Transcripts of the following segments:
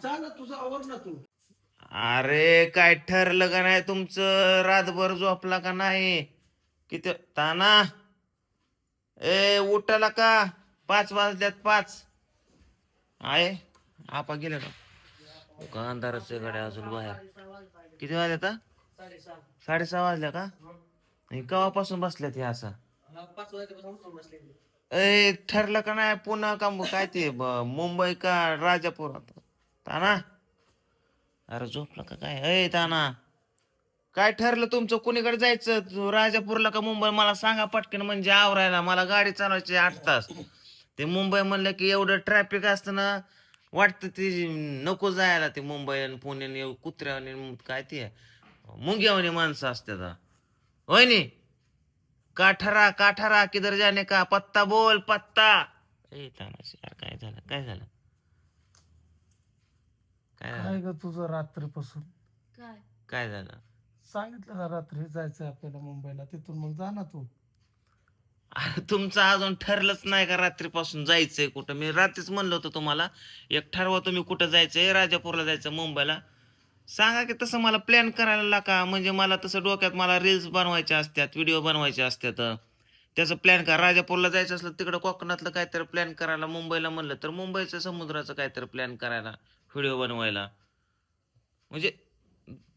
जा ना तुझं आवर ना तू. अरे काय ठरलं का नाही तुमचं? रातभर झोपला का नाही? किती ताना? उठाला का? 5 वाजल्यात 5. आहे आपा गेले का? अंधारच आहे गाड्या अजून बाहेर. किती वाजले आता? 6:30 वाजल्या का? केव्हापासून बसल्यात हे असं? 5 वाजेपासून बसले. ठरलं का नाही? पुन्हा का काय ते मुंबई का राजापुरात? ताना अरे झोपला का काय? ताना काय ठरलं तुमचं? कुणीकडे जायचं? राजापूरला का मुंबई? मला सांगा पटकन, म्हणजे आवरायला. मला गाडी चालवायची 8 तास. ते मुंबई म्हणलं की एवढं ट्रॅफिक असतं ना, वाटतं ते नको जायला. ते मुंबई आणि पुणे कुत्र्याने काय ते मुंग्यावानी माणसं असतात. होय नी? काठारा काठारा किधर जाने का? पत्ता बोल पत्ता. तानाजी यार, काय झालं? काय झालं? काय काय झालं? ग तुझं रात्रीपासून? काय झालं? सांगितलं ना रात्री जायचंय आपल्याला मुंबईला, तिथून मग जा ना तू. अरे तुमचं अजून ठरलंच नाही का रात्रीपासून जायचंय कुठं? मी रात्रीच म्हणलं होतं तुम्हाला, एक ठरवा तुम्ही कुठं जायचंय. राजापूरला जायचं, मुंबईला. सांगा की तसं मला प्लॅन करायला लागा. म्हणजे मला तसं डोक्यात मला रील्स बनवायच्या असतात, व्हिडिओ बनवायचे असतात. त्याचं प्लॅन करा. राजापूरला जायचं असलं तिकडं कोकणातलं काहीतरी प्लॅन करायला. मुंबईला म्हणलं तर मुंबईचं समुद्राचं काहीतरी प्लॅन करायला, व्हिडिओ बनवायला. म्हणजे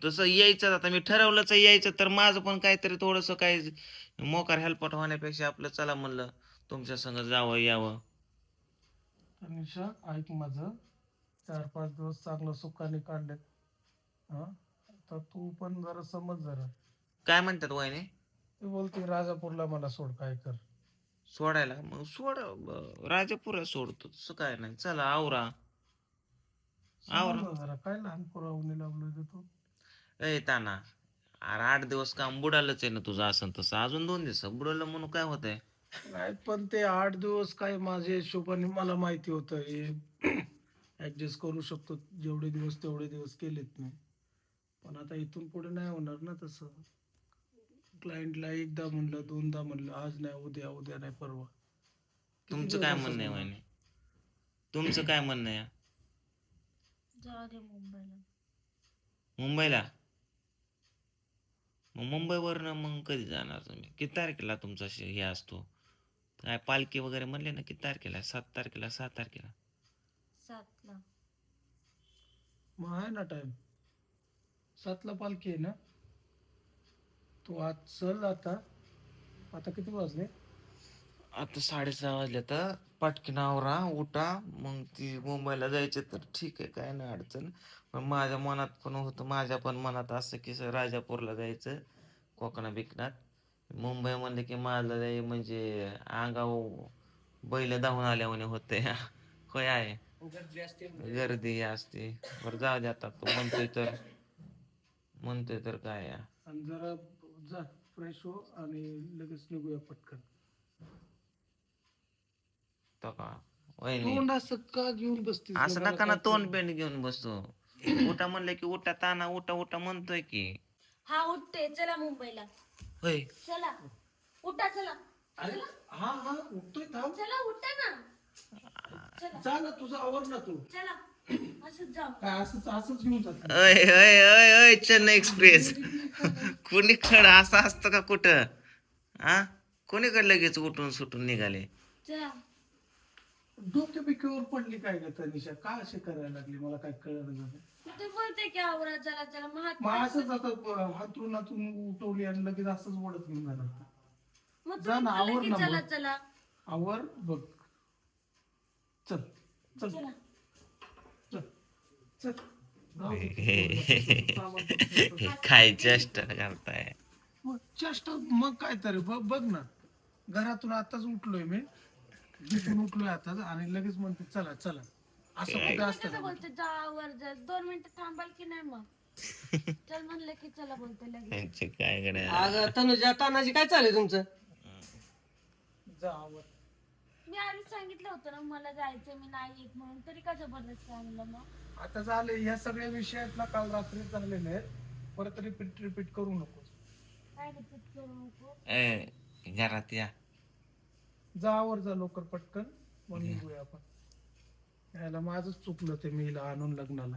तसं यायचं, आता मी ठरवलंच आहे यायचं, तर माझं पण काहीतरी थोडंसं काय मोकार हेल्पट होण्यापेक्षा आपलं चला म्हणलं तुमच्या संग जावं यावं. तनिषा ऐक माझं, 4-5 दिवस चांगलं सुखाने काढलेत. हा, तर तू पण जरा समज जरा. काय म्हणतात वहिनी? ती बोलते राजापूरला मला सोड, काय कर. सोडायला मग सोड, राजापुरा सोडतो, तसं काय नाही. चला आवरा समज आवरा. ना जरा, काय लहान पुरवणी लावलोय ग तू. ताना, अरे 8 दिवस काम बुडालच आहे ना तुझं. असं तसं अजून 2 दिवस बुडवलं म्हणून काय होतंय? नाही पण ते 8 दिवस काय माझ्या हिशोबाने मला माहिती होतं हे ऍडजस्ट करू शकतो. जेवढे दिवस तेवढे दिवस केलेत मी. पण आता इथून पुढे नाही होणार ना तसं. क्लायंटला एकदा म्हणलं, दोनदा म्हणलं, आज नाही उद्या, उद्या नाही परवा. किती तुमचं दिवस काय असंच म्हणणं आहे होणार? वहिनी? तुमचं काय म्हणणं आहे? जाऊ दे मुंबईला. मुंबईला? मग मुंबईवरनं मग कधी जाणार तुम्ही? किती तारखेला तुमचा हे असतो? काय पालखी वगैरे म्हणले ना? किती तारखेला? 7 तारखेला, 6 तारखेला? 7ला. मग आहे ना टाइम. 7ला पालखी आहे ना. तू आज चल आता. आता किती वाजले? आता 6:30 वाजले. तर पटकन आवरा, उठा. मग ती मुंबईला जायचे तर ठीक आहे, काय नाही अडचण. पण माझ्या मनात पण होतं, माझ्या पण मनात असं की राजापूरला जायचं, कोकणा बिकणात. मुंबई म्हणलं की माझं लय म्हणजे अंगावर बैल धावून आल्यावानी होते. होय आहे, गर्दी असते. गर्दी असते. बरं जाऊ दे, आता तो म्हणतोय तर काय या. आणि जरा जा, फ्रेश हो आणि लगेच निघूया पटकन. तो का वहिनी, तोंड असं का घेऊन बसतीस ग, असं मला नका ना काय तोंड कळलं. बेंड घेऊन बसतो. उठा म्हणलं की उठा. ताना उठा उठा म्हणतोय की. हा उठते, चला मुंबईला. होय. चला उठा, चला. अरे चला हा हा, उठतोय थांब. चला उठा ना. चला जा ना तुझं आवर ना तू. चला. असंच जाऊ. काय असंच असंच घेऊन जात. अय अय अय अय चेन्नई एक्सप्रेस. कुणीकडं असं असतं का कुठं? आ कोणीकडे लगेच उठून सुटून निघाले? चला. डोक्या बिक्यावर पडली काय ग तनिषा? का असे करायला लागली, मला काय कळलं झालं. तू बोलते की आवरा, चला चला. मग असंच आता हातून हातून उठवली आणि लगेच असंच ओढत घेऊन जाणार. मग जा तुम्ही ना, बोलले आवर की ना चला मग. चला. आवर बघ. चल चल चला. चल चल. जाऊ दे. सामान पण ठेवतो. काय चेष्टा करताय? मग चेष्टा मग काय तरी बघ ना. घरातून आताच उठलोय मी. जिथून उठलोय आताच आणि लगेच म्हणते चला चला. असं कुठे तुम्ही असतं कसं का? बोलते, जा आवर, जा. 2 मिनिटं थांबाल की नाही मग? चल म्हणलं की चला बोलते लगेच. यांचे काय गड्या. अगं तनुजा, तानाजी काय चाललंय तुमचं? जा आवर. मी आधीच सांगितलं होतं ना मला जायचं, मी नाही येत म्हणून. तरी का जबरदस्ती आणलं मग? आता झाले ह्या सगळ्या विषयात ना, काल रात्री झालेले आहेत. परत रिपीट करू नकोस. काय रिपीट करू नको. घरात या. जा आवर, जा लवकर पटकन, मग निघूया आपण. याला माझंच चुकलं ते मी हिला आणून लग्नाला.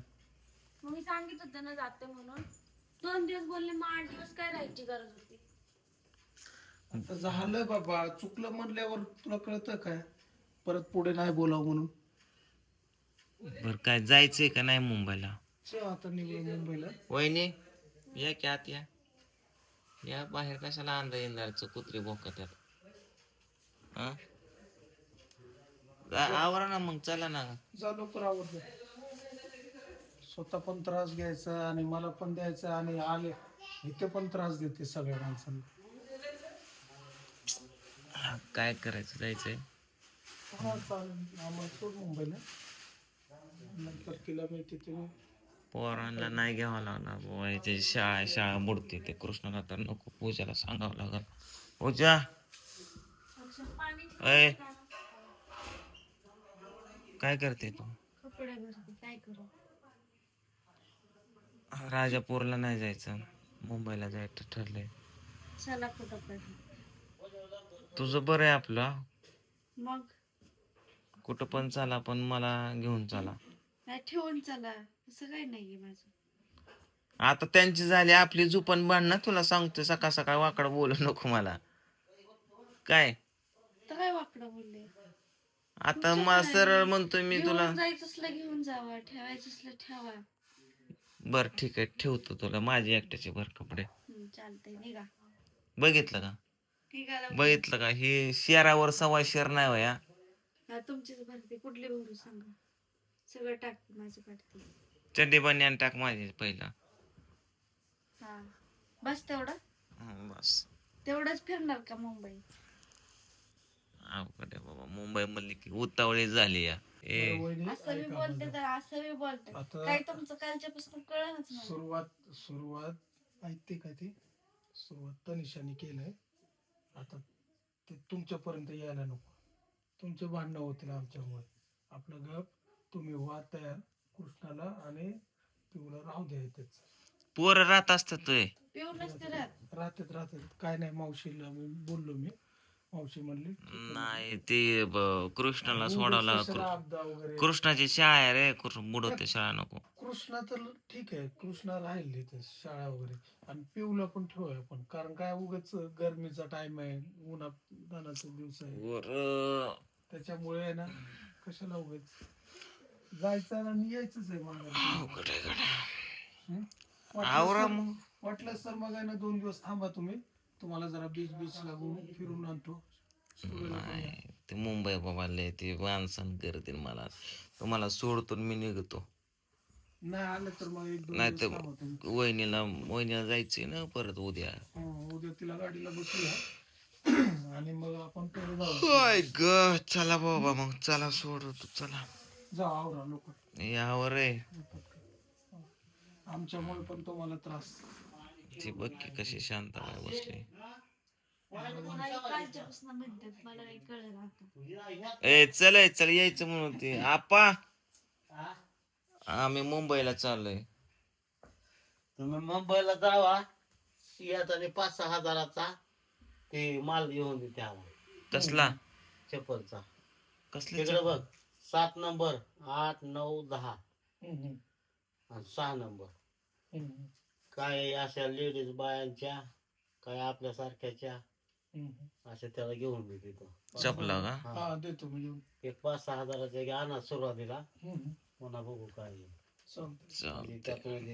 मग मी सांगित होतं ना जाते म्हणून. 2 दिवस बोलले, मग 8 दिवस काय राहायची गरज होती? आता झालं बाबा, चुकलं म्हणल्यावर तुला कळतं काय परत पुढे नाही बोलावं म्हणून. बर काय जायचंय का नाही मुंबईला? चल आता निघू मुंबईला. वहिनी या की आत या. या बाहेर कशाला आणलं येणारचं कुत्री भोकत हा? आवरा ना मग, चला ना. जा लवकर आवडतं. स्वतः पण त्रास घ्यायचा आणि मला पण द्यायचा आणि आले इथे पण त्रास देते सगळ्या माणसांना. काय करायचं, जायचंय? हा चालेल, आम्हाला सोड मुंबईला. नंतर तिला मी तिथे पोरांना नाही घ्यावं लागणार बुवा, इथे शाळा बुडते. ते कृष्णाला तर नको, पूजाला सांगावं लागल. पूजा अक्षर पाणी अय काय करते तू? कपडे भरते, काय करू? राजापूरला नाही जायचं, मुंबईला जायचं ठरलंय. चला कुठं पण. तुझं बरं आहे आपलं, मग कुठं पण चला, पण मला घेऊन चला. काय ठेवून चला, असं काही नाहीये माझं. आता त्यांची झाली, आपली झुपण बांध ना. तुला सांगतो सकाळ सकाळ वाकड बोलू नको मला. काय तर काय वाकडं बोलले? आता मला सरळ म्हणतोय मी तुला. घेऊन जायचं असलं घेऊन जावा, ठेवायचं असलं ठेवा. बर ठीक आहे, ठेवतो तुला. माझी एकट्याचे भर कपडे. चालतंय, निघा. बघितलं का? निघाला. बघितलं का? हे शेरावर सव्वा शेर नाही वया. हा, तुमचीच भरते, कुठली भरू सांगा. सगळं टाकते माझं काढते. चड्डी बनियान टाक माझी पहिला. हा, बस तेवढं. बस. तेवढंच फिरणार का मुंबई? अवघड आहे बाबा, मुंबई मधली की उतावळी झाली या. वहिनी असं मी बोलते तर असं मी बोलते. आता- काय तुमचं कालच्यापासून कळलंच मला. सुरुवात ऐकते का ती? सुरुवात तनिषाने केलंय. आता ते तुमच्यापर्यंत यायला नको. तुमचे भांडणं होतील आमच्यामुळे. आपलं गप तुम्ही व्हा तयार. कृष्णाला आणि पिऊला राहू द्या इथेच. पोरं राहत असतात तुय. पिऊनच ते राहत. राहतात काय नाही. मावशीला मी बोललो, मावशी म्हणली नाही ते कृष्णाला सोडावला. कशाला अपदा वगैरे. कृष्णाची शाळा आहे रे, बुडवते शाळा नको. कृष्णा तर ठीक आहे, कृष्णा राहील इथे शाळा वगैरे. आणि पिऊला पण ठेवूया आपण, कारण काय उगाच गरमीचा टाइम आहे, उन्हाचा दिवस आहे, त्याच्यामुळे आहे ना कशाला उगाच जायचं आणि यायचंच आहे आवरा मग. मग. वाटलं सर मग आहे ना 2 दिवस थांबा तुम्ही. तुम्हाला जरा बीच लागून फिरून आणतो. नाही ते मुंबई बाबा लय ते माणसानं करतील मला. तुम्हाला सोडतो आणि मी निघतो. नाही आलं तर मग 1-2 नाही दिवस तर थांबा तुम्ही. वहिनीला जायचंय ना परत उद्या. उद्या तिला गाडीला बसूया आणि मग आपण पुढे जाऊ. हाय ग, चला बाबा मग, चला सोडतो, चला. जा आवरा लोक. यावर रे आमच्यामुळे पण तुम्हाला त्रास. ती बघ की कशी शांत बसली. कालच्यापासून म्हणतात, मला काही कळलं आता. चल यायचं म्हणून ते आपा. आम्ही मुंबईला चाललोय. तुम्ही मुंबईला जावा. येताना 5-6 हजाराचा ते माल घेऊन देते आम्हाला, कसला? चप्पलचा. कसला? तिकडे बघ, 7 नंबर, 8, 9, 10 हम्म, आणि 6 नंबर. हम्म, काय अशा लेडीज बायांच्या, काय आपल्यासारख्याच्या, हम्म. अशा त्याला घेऊन देते तो. चपला का? हा देतो मी येऊन. एक 5-6 हजाराचा घ्या ना सुरुवातीला, हम्म, पुन्हा बघू काय आहे. चालतंय. चालतंय. त्यातून